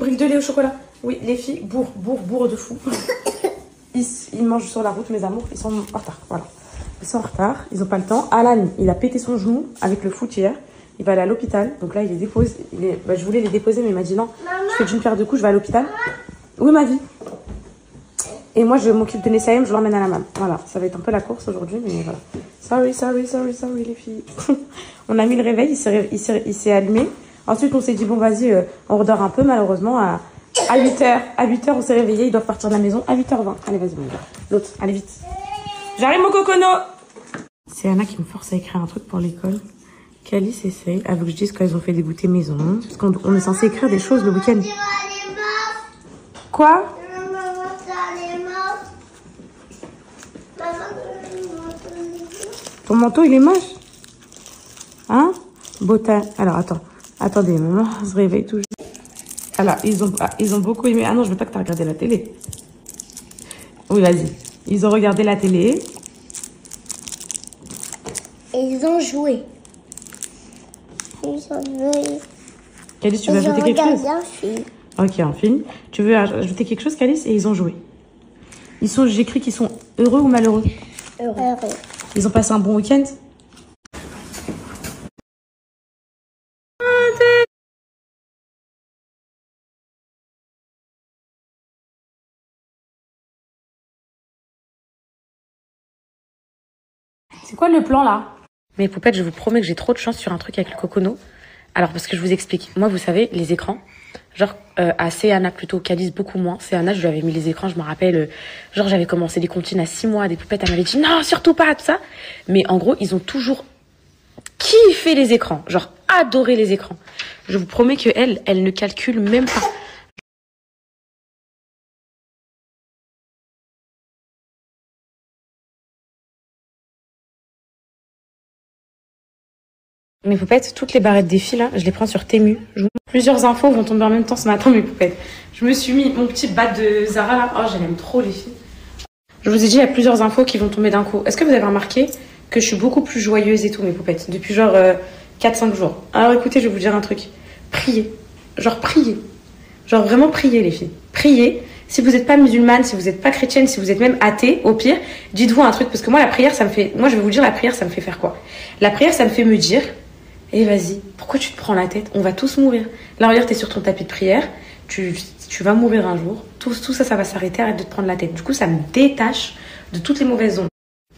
Brique de lait au chocolat. Oui, les filles, bourre de fou. Ils mangent sur la route, mes amours. Ils sont en retard, voilà. Ils sont en retard, ils n'ont pas le temps. Alan, il a pété son genou avec le foot hier. Il va aller à l'hôpital. Donc là, il les dépose. Je voulais les déposer, mais il m'a dit non. Je fais d'une paire de coups, je vais à l'hôpital. Oui, ma vie. Et moi, je m'occupe de Nessaïm, je l'emmène à la maman. Voilà, ça va être un peu la course aujourd'hui, mais voilà. Sorry, les filles. On a mis le réveil, il s'est allumé. Ensuite, on s'est dit, bon, vas-y, on redort un peu, malheureusement, à 8h. À 8h, on s'est réveillé, ils doivent partir de la maison à 8h20. Allez, vas-y, mon gars. L'autre, allez, vite. J'arrive, mon cocono. C'est Anna qui me force à écrire un truc pour l'école. Calice essaye, avec que je dise qu'ils ont fait des goûters maison. Parce qu'on est censé écrire des choses le week-end. Quoi? Ton manteau, il est moche? Hein? Botin. Alors, attendez, maman se réveille toujours. Alors, ils ont beaucoup aimé. Ah non, je veux pas que tu aies regardé la télé. Oui, vas-y. Ils ont regardé la télé. Et ils ont joué. Calice, tu veux ajouter quelque chose? Ok, un film. Tu veux ajouter quelque chose, Calice? Et ils ont joué. J'écris qu'ils sont heureux ou malheureux? Heureux. Ils ont passé un bon week-end? C'est quoi le plan là? Mes poupettes, je vous promets que j'ai trop de chance sur un truc avec le cocono. Alors, parce que je vous explique. Moi, vous savez, les écrans, genre, à Céana plutôt, Calice beaucoup moins. Céana, je lui avais mis les écrans, je me rappelle, genre, j'avais commencé les comptines à 6 mois, des poupettes, elle m'avait dit non, surtout pas, tout ça. Mais en gros, ils ont toujours kiffé les écrans, genre, adoré les écrans. Je vous promets que elle ne calcule même pas. Mes poupettes, toutes les barrettes des filles, là, je les prends sur Temu. Plusieurs infos vont tomber en même temps ce matin, mes poupettes. Je me suis mis mon petit bat de Zara, là. Oh, j'aime trop, les filles. Je vous ai dit, il y a plusieurs infos qui vont tomber d'un coup. Est-ce que vous avez remarqué que je suis beaucoup plus joyeuse et tout, mes poupettes, depuis genre 4-5 jours? Alors, écoutez, je vais vous dire un truc. Priez. Genre, priez. Genre, vraiment priez, les filles. Priez. Si vous n'êtes pas musulmane, si vous n'êtes pas chrétienne, si vous êtes même athée, au pire, dites-vous un truc. Parce que moi, la prière, ça me fait... Moi, je vais vous dire, la prière, ça me fait faire quoi? La prière, ça me fait me dire... Et vas-y, pourquoi tu te prends la tête? On va tous mourir. Là, regarde, t'es sur ton tapis de prière. Tu vas mourir un jour. Tout ça, ça va s'arrêter. Arrête de te prendre la tête. Du coup, ça me détache de toutes les mauvaises ondes.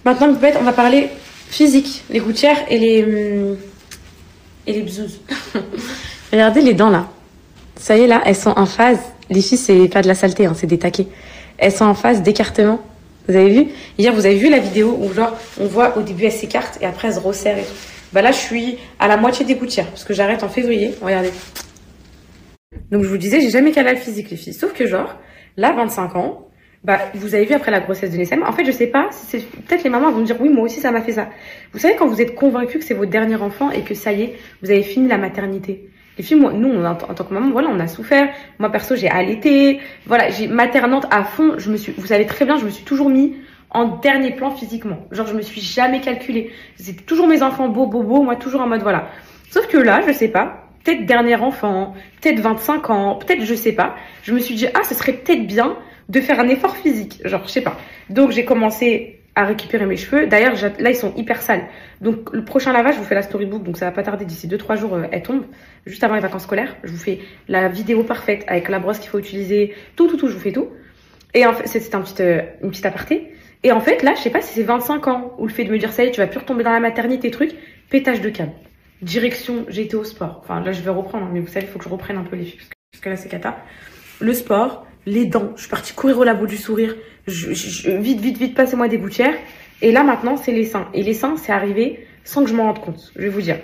Maintenant, on va parler physique. Les gouttières et les bzouzes. Regardez les dents, là. Ça y est, là, elles sont en phase. Les filles, c'est pas de la saleté, hein, c'est des taquets. Elles sont en phase d'écartement. Vous avez vu? Hier, vous avez vu la vidéo où, genre, on voit au début, elles s'écartent et après, elles se resserrent et tout. Bah là, je suis à la moitié des gouttières parce que j'arrête en février. Regardez. Donc, je vous disais, j'ai jamais calé le physique, les filles. Sauf que, genre, là, 25 ans, bah, vous avez vu après la grossesse de Nessem. En fait, je sais pas, peut-être les mamans vont me dire, oui, moi aussi, ça m'a fait ça. Vous savez, quand vous êtes convaincu que c'est votre dernier enfant et que ça y est, vous avez fini la maternité. Les filles, moi, nous, en tant que maman, voilà, on a souffert. Moi, perso, j'ai allaité. Voilà, j'ai maternante à fond. Vous savez très bien, je me suis toujours mis en dernier plan physiquement. Genre, je me suis jamais calculée. C'est toujours mes enfants beaux, moi toujours en mode voilà. Sauf que là, je sais pas, peut-être dernier enfant, peut-être 25 ans, peut-être je sais pas. Je me suis dit, ah, ce serait peut-être bien de faire un effort physique. Genre, je sais pas. Donc, j'ai commencé à récupérer mes cheveux. D'ailleurs, là, ils sont hyper sales. Donc, le prochain lavage, je vous fais la storybook. Donc, ça va pas tarder. D'ici 2-3 jours, elle tombe. Juste avant les vacances scolaires. Je vous fais la vidéo parfaite avec la brosse qu'il faut utiliser. Tout. Je vous fais tout. Et en fait, c'était une petite aparté. Et en fait, là, je sais pas si c'est 25 ans ou le fait de me dire, ça y est, tu vas plus retomber dans la maternité, truc, pétage de câble. Direction, j'ai été au sport. Enfin, là, je vais reprendre, mais vous savez, il faut que je reprenne un peu les filles, parce que là, c'est cata. Le sport, les dents. Je suis partie courir au labo du sourire. Vite, passez-moi des gouttières. Et là, maintenant, c'est les seins. Et les seins, c'est arrivé sans que je m'en rende compte. Je vais vous dire.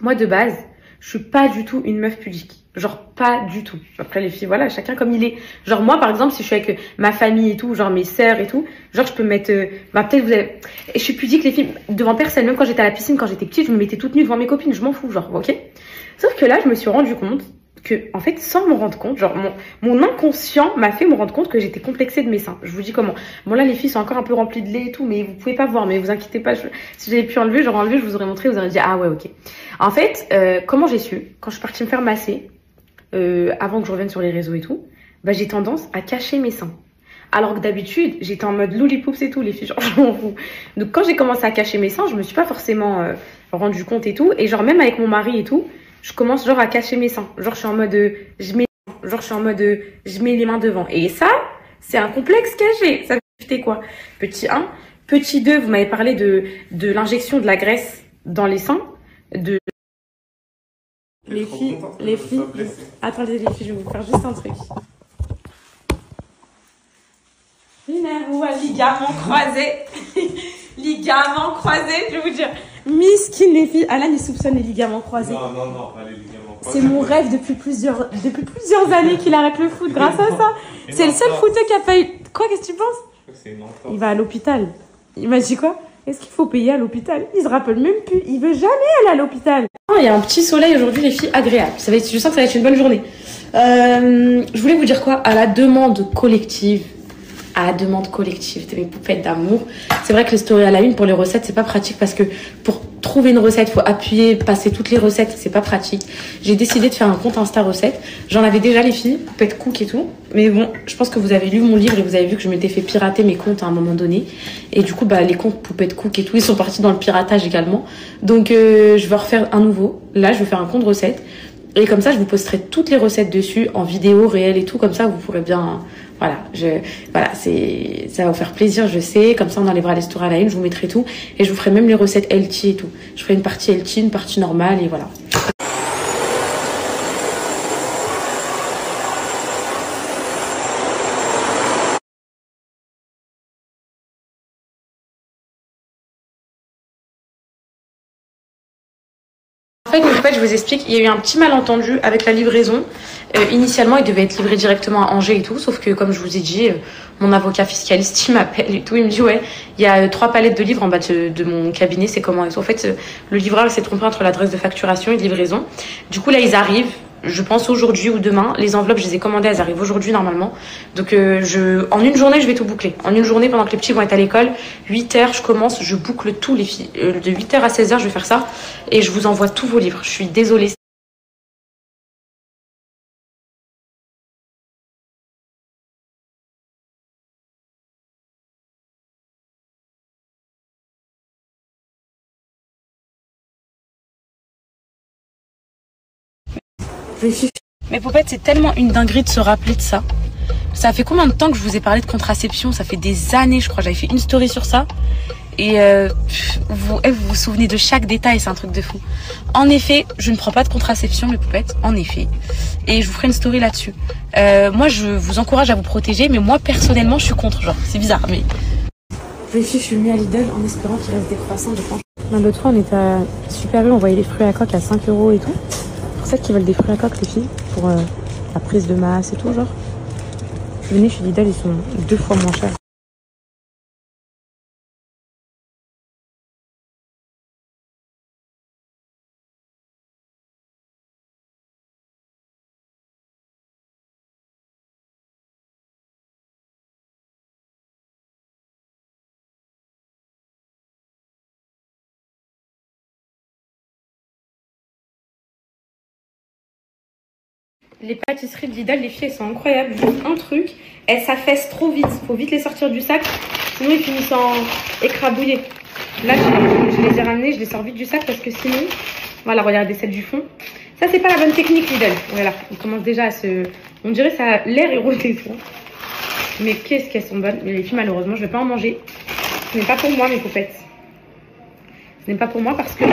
Moi, de base, je suis pas du tout une meuf pudique. Genre, pas du tout. Après, les filles, voilà, chacun comme il est. Genre, moi, par exemple, si je suis avec ma famille et tout, genre mes sœurs et tout, genre, je peux mettre... peut-être vous avez... Et je suis pudique, les filles, devant personne. Même quand j'étais à la piscine, quand j'étais petite, je me mettais toute nue devant mes copines. Je m'en fous, genre, ok? Sauf que là, je me suis rendu compte que, en fait, sans me rendre compte, genre, mon inconscient m'a fait me rendre compte que j'étais complexée de mes seins. Je vous dis comment. Bon, là, les filles sont encore un peu remplies de lait et tout, mais vous pouvez pas voir, mais vous inquiétez pas. Si j'avais pu enlever, j'aurais enlevé, je vous aurais montré, vous auriez dit, ah ouais, ok. En fait, comment j'ai su? Quand je suis partie me faire masser, avant que je revienne sur les réseaux et tout, bah, j'ai tendance à cacher mes seins. Alors que d'habitude, j'étais en mode lollipop, c'est tout, les filles, genre, je m'en fous. Donc, quand j'ai commencé à cacher mes seins, je me suis pas forcément rendu compte et tout. Et genre, même avec mon mari et tout, je commence genre à cacher mes seins. Genre, je suis en mode, je mets les mains devant. Et ça, c'est un complexe caché. Ça fait quoi? Petit 1. Petit 2, vous m'avez parlé de l'injection de la graisse dans les seins. Les filles, attendez les filles, je vais vous faire juste un truc. Ligament croisé. Ligament croisé, je vais vous dire. Miskin les filles. Alan, il soupçonne les ligaments croisés. Non, pas les ligaments croisés. C'est mon rêve depuis plusieurs années qu'il arrête le foot grâce à ça. C'est le seul footeur qui a pas eu... Quoi, qu'est-ce que tu penses? C'est une entorse. Il va à l'hôpital. Il m'a dit quoi? Est-ce qu'il faut payer à l'hôpital? Il se rappelle même plus. Il veut jamais aller à l'hôpital. Il y a un petit soleil aujourd'hui, les filles, agréable. Je sens que ça va être une bonne journée. Je voulais vous dire quoi? À la demande collective de mes poupettes d'amour. C'est vrai que les stories à la une pour les recettes, c'est pas pratique parce que pour trouver une recette, faut appuyer, passer toutes les recettes, c'est pas pratique. J'ai décidé de faire un compte Insta recettes. J'en avais déjà les filles, poupettes cook et tout. Mais bon, je pense que vous avez lu mon livre et vous avez vu que je m'étais fait pirater mes comptes à un moment donné. Et du coup, bah, les comptes poupettes cook et tout, ils sont partis dans le piratage également. Donc, je vais refaire un nouveau. Là, je vais faire un compte recettes. Et comme ça, je vous posterai toutes les recettes dessus, en vidéo, réelle et tout. Comme ça, vous pourrez bien... Voilà, ça va vous faire plaisir, je sais. Comme ça, on enlèvera les stories à la une, je vous mettrai tout. Et je vous ferai même les recettes healthy et tout. Je ferai une partie healthy, une partie normale et voilà. En fait, je vous explique, il y a eu un petit malentendu avec la livraison. Initialement, il devait être livré directement à Angers et tout, sauf que comme je vous ai dit, mon avocat fiscaliste, il m'appelle et tout, il me dit ouais, il y a 3 palettes de livres en bas de mon cabinet, c'est comment et tout. En fait, le livreur s'est trompé entre l'adresse de facturation et de livraison. Du coup, là, ils arrivent. Je pense aujourd'hui ou demain. Les enveloppes, je les ai commandées, elles arrivent aujourd'hui normalement. Donc en une journée, je vais tout boucler. En une journée, pendant que les petits vont être à l'école, 8h, je commence, je boucle tous les filles. De 8h à 16h, je vais faire ça. Et je vous envoie tous vos livres. Je suis désolée. Mais Poupette, c'est tellement une dinguerie de se rappeler de ça. Ça fait combien de temps que je vous ai parlé de contraception? Ça fait des années, je crois. J'avais fait une story sur ça. Et vous vous souvenez de chaque détail, c'est un truc de fou. En effet, je ne prends pas de contraception, mes poupettes, en effet. Et je vous ferai une story là-dessus. Moi, je vous encourage à vous protéger, mais moi, personnellement, je suis contre. Genre, c'est bizarre, mais... Les filles, je suis venue à Lidl en espérant qu'il reste des croissants, je pense. L'autre fois, on était à Super U, on voyait les fruits à coque à 5 € et tout. C'est pour ça qu'ils veulent des fruits à coque, les filles, pour la prise de masse et tout, genre. Venez chez Lidl, ils sont 2 fois moins chers. Les pâtisseries de Lidl, les filles, elles sont incroyables. Juste un truc, elles s'affaissent trop vite. Faut vite les sortir du sac, sinon ils finissent en écrabouillés. Là, je les ai ramenées, je les sors vite du sac parce que sinon... Voilà, regardez celle du fond. Ça, c'est pas la bonne technique, Lidl. Voilà, on commence déjà à se... On dirait que ça a l'air érodé, ça. Mais qu'est-ce qu'elles sont bonnes. Mais les filles, malheureusement, je vais pas en manger. Ce n'est pas pour moi, mes poupettes. Ce n'est pas pour moi parce que...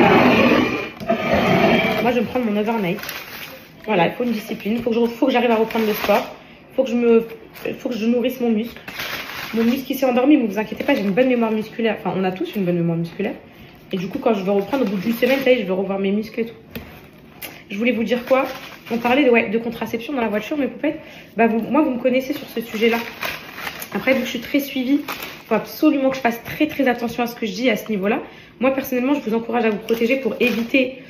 Moi, je vais me prendre mon overnight. Voilà, il faut une discipline. Il faut que j'arrive à reprendre le sport. Il faut que je nourrisse mon muscle. Mon muscle qui s'est endormi, mais vous inquiétez pas, j'ai une bonne mémoire musculaire. Enfin, on a tous une bonne mémoire musculaire. Et du coup, quand je vais reprendre, au bout d'une semaine, ça y est, je vais revoir mes muscles et tout. Je voulais vous dire quoi? On parlait de contraception dans la voiture, mes poupettes. Bah, moi, vous me connaissez sur ce sujet-là. Après, vu que je suis très suivie, il faut absolument que je fasse très très attention à ce que je dis à ce niveau-là. Moi, personnellement, je vous encourage à vous protéger pour éviter...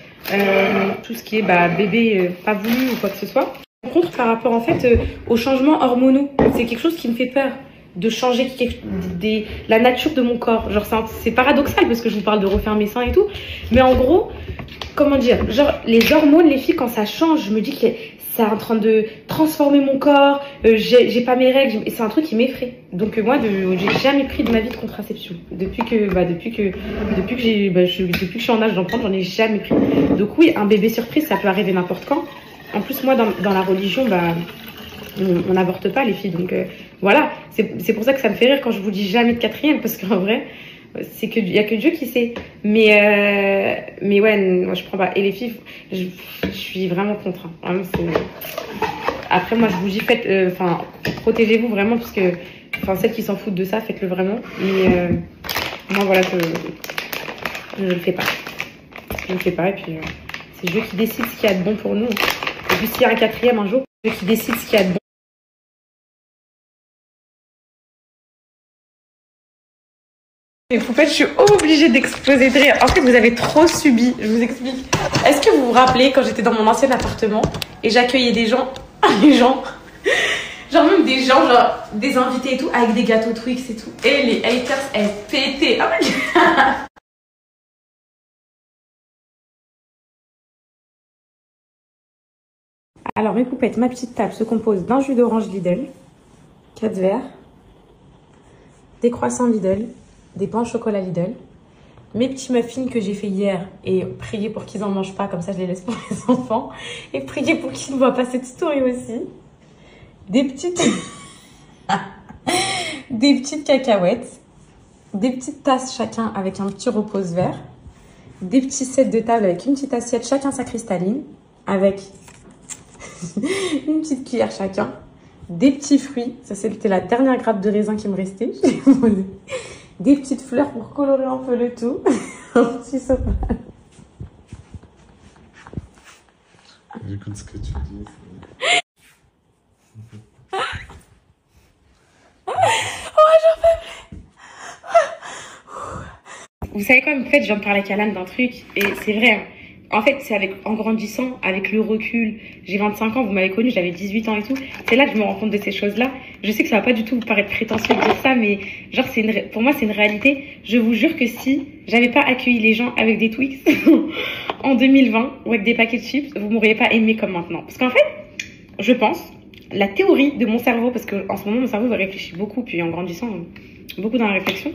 tout ce qui est bébé pas voulu ou quoi que ce soit. Par contre, par rapport en fait aux changements hormonaux, c'est quelque chose qui me fait peur de changer la nature de mon corps. Genre c'est paradoxal parce que je vous parle de refaire mes seins et tout, mais en gros, comment dire, genre les hormones, les filles, quand ça change, je me dis que c'est en train de transformer mon corps, j'ai pas mes règles, et c'est un truc qui m'effraie. Donc moi, j'ai jamais pris de ma vie de contraception. Depuis que je suis en âge d'en prendre, j'en ai jamais pris. Donc oui, un bébé surprise, ça peut arriver n'importe quand. En plus, moi, dans la religion, on n'avorte pas les filles. Donc voilà, c'est pour ça que ça me fait rire quand je vous dis jamais de quatrième, parce qu'en vrai, c'est que y a que Dieu qui sait. Mais ouais, moi je prends pas. Et les filles, je suis vraiment contre. Hein. Vraiment, après moi je vous dis protégez-vous vraiment, parce que celles qui s'en foutent de ça, faites-le vraiment. Mais moi voilà, je le fais pas. Je le fais pas, et puis c'est Dieu qui décide ce qu'il y a de bon pour nous. Et puis s'il y a un quatrième un jour, Dieu qui décide ce qu'il y a de bon. Les poupettes, je suis obligée d'exploser de rire. En fait, vous avez trop subi. Je vous explique. Est-ce que vous vous rappelez quand j'étais dans mon ancien appartement et j'accueillais des gens, genre même des gens, genre des invités et tout, avec des gâteaux Twix et tout. Et les haters, elles pétaient. Oh my God. Alors, mes poupettes, ma petite table se compose d'un jus d'orange Lidl, 4 verres, des croissants Lidl, des pains au chocolat Lidl, mes petits muffins que j'ai fait hier et prier pour qu'ils en mangent pas, comme ça je les laisse pour les enfants, et prier pour qu'ils ne voient pas cette story aussi, des petites cacahuètes, des petites tasses chacun avec un petit repose vert, des petits sets de table avec une petite assiette chacun sa cristalline, avec une petite cuillère chacun, des petits fruits, ça c'était la dernière grappe de raisin qui me restait, je l'ai posée. Des petites fleurs pour colorer un peu le tout. Un petit sopalin. J'écoute ce que tu dis. Vous savez quoi, en fait, je viens de parler avec Alan d'un truc, et c'est vrai. Hein. En fait, c'est en grandissant, avec le recul. J'ai 25 ans, vous m'avez connue, j'avais 18 ans et tout. C'est là que je me rends compte de ces choses-là. Je sais que ça va pas du tout vous paraître prétentieux de dire ça, mais genre, pour moi, c'est une réalité. Je vous jure que si j'avais pas accueilli les gens avec des Twix en 2020 ou avec des paquets de chips, vous m'auriez pas aimé comme maintenant. Parce qu'en fait, je pense, la théorie de mon cerveau, parce qu'en ce moment, mon cerveau réfléchit beaucoup, puis en grandissant, beaucoup dans la réflexion.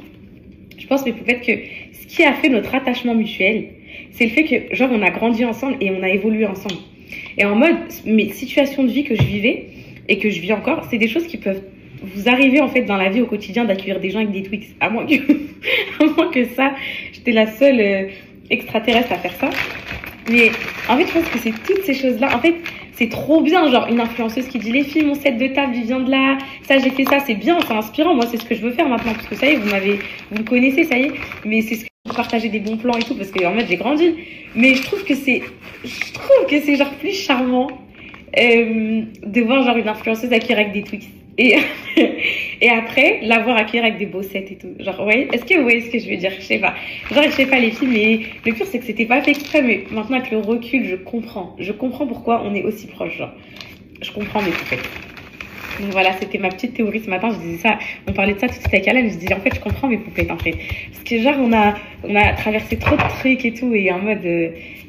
Je pense, mes poupettes, que ce qui a fait notre attachement mutuel, c'est le fait que, genre, on a grandi ensemble et on a évolué ensemble. Et en mode, mes situations de vie que je vivais et que je vis encore, c'est des choses qui peuvent vous arriver, en fait, dans la vie au quotidien, d'accueillir des gens avec des Twix. À moins que ça, j'étais la seule extraterrestre à faire ça. Mais en fait, je pense que c'est toutes ces choses-là. En fait, c'est trop bien, genre une influenceuse qui dit les filles, mon set de table, il vient de là, ça j'ai fait ça, c'est bien, c'est inspirant. Moi, c'est ce que je veux faire maintenant, parce que ça y est, vous me connaissez, ça y est. Mais c'est ce que vous partagez des bons plans et tout, parce que en fait, j'ai grandi. Mais je trouve que c'est genre plus charmant de voir genre une influenceuse accueillir avec des Twix. Et après, la voir accueillir avec des bossettes et tout. Genre, ouais, est-ce que vous voyez ce que je veux dire? Je sais pas. Genre, je sais pas les filles, mais le pire, c'est que c'était pas fait exprès, mais maintenant avec le recul, je comprends. Je comprends pourquoi on est aussi proches, genre. Je comprends mes trucs. Donc voilà, c'était ma petite théorie ce matin. Je disais ça, on parlait de ça tout de suite avec Alan. Je disais, en fait, je comprends mes poupettes, en fait. Parce que genre, on a traversé trop de trucs et tout, et en mode,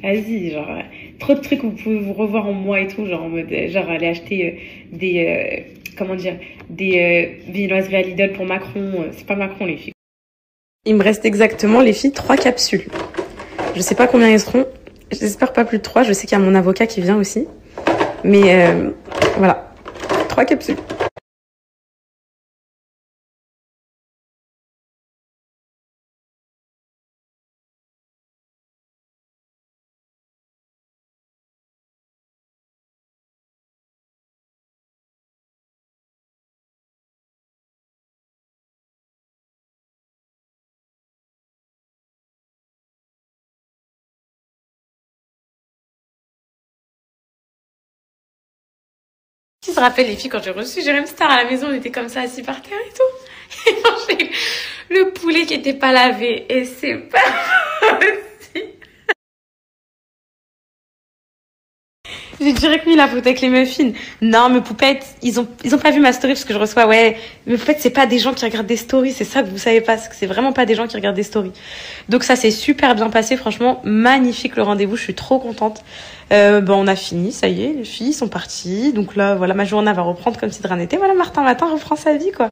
vas-y, genre, trop de trucs où vous pouvez vous revoir en moi et tout, genre, en mode, genre, aller acheter des viennoiseries à Lidl pour Macron. C'est pas Macron, les filles. Il me reste exactement, les filles, 3 capsules. Je sais pas combien elles seront. J'espère pas plus de 3. Je sais qu'il y a mon avocat qui vient aussi. Mais voilà. 3 capsules. Qui se rappelle les filles quand j'ai reçu Jérém Star à la maison, on était comme ça assis par terre et tout. Et j'ai le poulet qui était pas lavé et c'est pas possible. J'ai direct mis la photo avec les muffins. Non, mes poupettes, ils ont pas vu ma story parce que je reçois, ouais. Mes poupettes, c'est pas des gens qui regardent des stories. C'est ça que vous savez pas. C'est vraiment pas des gens qui regardent des stories. Donc ça s'est super bien passé. Franchement, magnifique le rendez-vous. Je suis trop contente. On a fini. Ça y est, les filles sont parties. Donc là, voilà, ma journée va reprendre comme si de rien n'était. Voilà, Martin Matin reprend sa vie, quoi.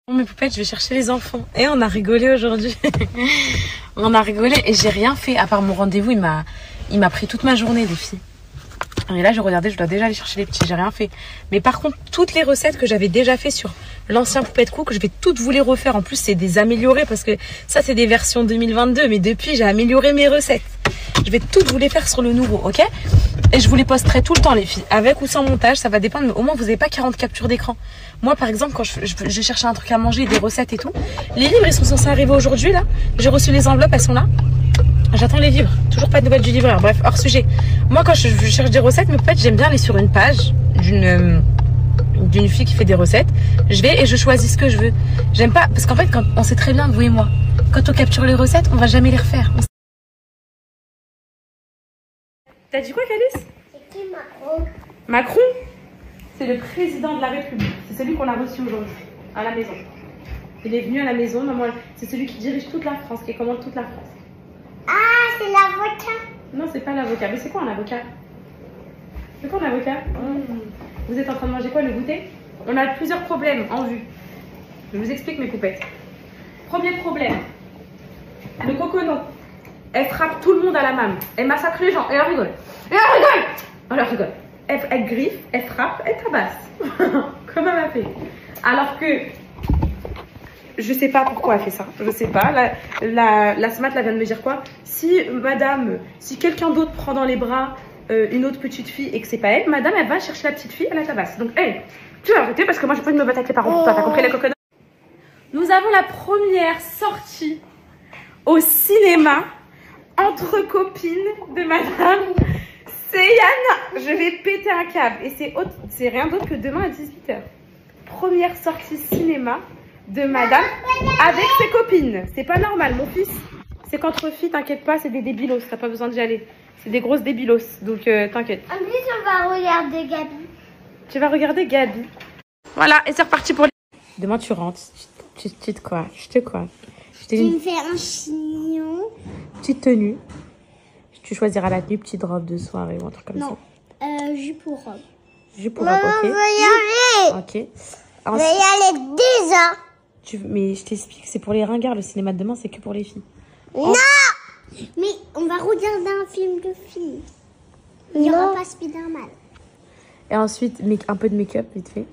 Bon, mes poupettes, je vais chercher les enfants. Et on a rigolé aujourd'hui. On a rigolé et j'ai rien fait. À part mon rendez-vous, il m'a pris toute ma journée, les filles. Et là, je regardais, je dois déjà aller chercher les petits. J'ai rien fait. Mais par contre, toutes les recettes que j'avais déjà fait sur l'ancien Poupette Cook, je vais toutes vous les refaire. En plus, c'est des améliorés parce que ça, c'est des versions 2022. Mais depuis, j'ai amélioré mes recettes. Je vais toutes vous les faire sur le nouveau, ok? Et je vous les posterai tout le temps, les filles. Avec ou sans montage, ça va dépendre. Mais au moins, vous n'avez pas 40 captures d'écran. Moi, par exemple, quand je cherche un truc à manger, des recettes et tout, les livres, ils sont censés arriver aujourd'hui, là. J'ai reçu les enveloppes, elles sont là. J'attends les livres. Toujours pas de nouvelles du livreur. Bref, hors sujet. Moi, quand je cherche des recettes, mais peut-être j'aime bien aller sur une page d'une fille qui fait des recettes. Je vais et je choisis ce que je veux. J'aime pas, parce qu'en fait, quand on sait très bien, vous et moi, quand on capture les recettes, on va jamais les refaire. T'as dit quoi, Calice? C'est qui Macron? Macron? C'est le président de la République. C'est celui qu'on a reçu aujourd'hui, à la maison. Il est venu à la maison, maman. C'est celui qui dirige toute la France, qui commande toute la France. Ah, c'est l'avocat. Non, c'est pas l'avocat. Mais c'est quoi un avocat? C'est quoi un avocat? Vous êtes en train de manger quoi, le goûter? On a plusieurs problèmes en vue. Je vous explique, mes poupettes. Premier problème. Le cocono. Elle frappe tout le monde à la main. Elle massacre les gens. Et elle rigole. Et elle rigole. Elle rigole. Elle griffe, elle frappe, elle tabasse. Comme elle m'a fait. Alors que je sais pas pourquoi elle fait ça. Je sais pas. La SMAT là vient de me dire quoi? Si quelqu'un d'autre prend dans les bras une autre petite fille et que c'est pas elle, madame, elle va chercher la petite fille, elle la tabasse. Donc, hey, tu vas arrêter parce que moi, j'ai pas envie de me battre avec les parents pour toi. T'as compris, les coconuts? Nous avons la première sortie au cinéma entre copines de madame. C'est Yana. Je vais péter un câble. Et c'est rien d'autre que demain à 18h. Première sortie cinéma de madame avec ses copines. C'est pas normal, mon fils. C'est qu'entre filles, t'inquiète pas, c'est des débilos. T'as pas besoin d'y aller. C'est des grosses débilos. Donc t'inquiète. En plus, on va regarder Gabi. Tu vas regarder Gabi. Voilà, et c'est reparti pour les... Demain, tu rentres. Tu te quoi? Je te quoi? Tu me fais un chignon. Petite tenue. Tu choisiras la tenue, petite robe de soirée ou un truc comme ça. Non, jupe ou robe. Jupe ou robe, ok. On va y aller. Ok. On va y aller déjà. Mais je t'explique, c'est pour les ringards. Le cinéma de demain, c'est que pour les filles. Non. Mais on va regarder un film de filles. Il n'y aura pas Spider-Man. Et ensuite, un peu de make-up, vite fait.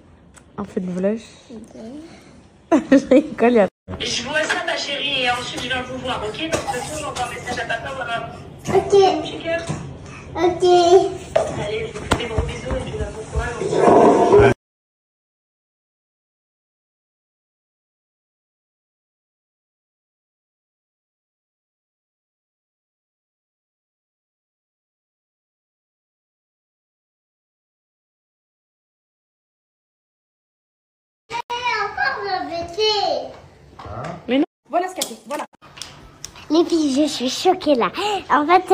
Un peu de blush. Ok. Je rigole, il y a... Je vois ça, ma chérie, et ensuite je viens vous voir, ok? Donc, de toute façon, j'envoie un message à papa ou à maman. Ok. Chicken. Ok. Allez, je vous fais des gros bisous et puis bon courage. Encore le bébé. Mais non. Voilà ce qu'elle fait, voilà. Les filles, je suis choquée là. En fait,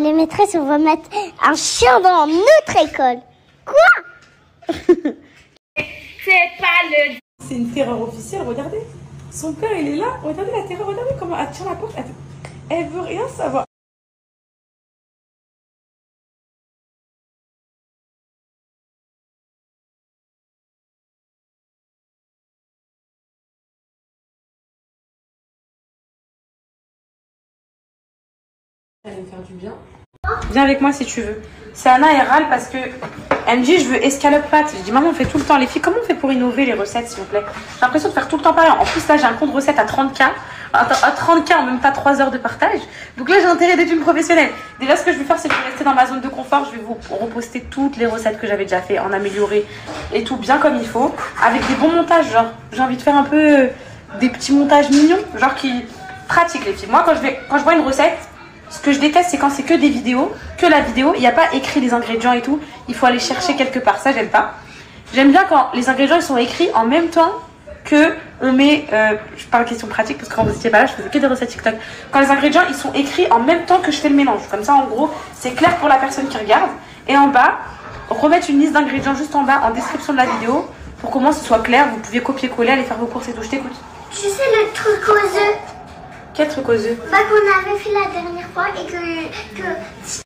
les maîtresses, on va mettre un chien dans notre école. Quoi? C'est pas le... C'est une terreur officielle, regardez. Son père, il est là. Regardez la terreur, regardez comment elle tient la porte. Elle veut rien savoir. Elle va me faire du bien. Viens avec moi si tu veux. C'est Anna, elle râle parce que elle me dit je veux escalope pâte. Je dis maman on fait tout le temps les filles. Comment on fait pour innover les recettes s'il vous plaît? J'ai l'impression de faire tout le temps pareil. En plus là j'ai un compte recette à 30K. À 30K en même pas 3 heures de partage. Donc là j'ai intérêt d'être une professionnelle. Déjà ce que je vais faire c'est que je vais rester dans ma zone de confort. Je vais vous reposter toutes les recettes que j'avais déjà fait, en améliorer et tout bien comme il faut. Avec des bons montages genre. J'ai envie de faire un peu des petits montages mignons. Genre qui pratiquent les filles. Moi quand je vois une recette, ce que je déteste, c'est quand c'est que des vidéos, que la vidéo, il n'y a pas écrit les ingrédients et tout. Il faut aller chercher quelque part, ça j'aime pas. J'aime bien quand les ingrédients ils sont écrits en même temps que on met... je parle question pratique parce que quand vous étiez pas là, je faisais que des recettes TikTok. Quand les ingrédients ils sont écrits en même temps que je fais le mélange. Comme ça en gros, c'est clair pour la personne qui regarde. Et en bas, remettre une liste d'ingrédients juste en bas en description de la vidéo pour qu'au moins ce soit clair. Vous pouvez copier-coller, aller faire vos courses et tout. Je t'écoute. Tu sais le truc aux œufs? Quel truc aux œufs? Bah qu'on avait fait la dernière fois et que...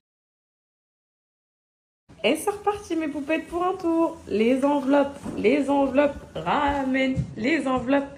Et c'est reparti mes poupettes pour un tour. Les enveloppes, ramène les enveloppes.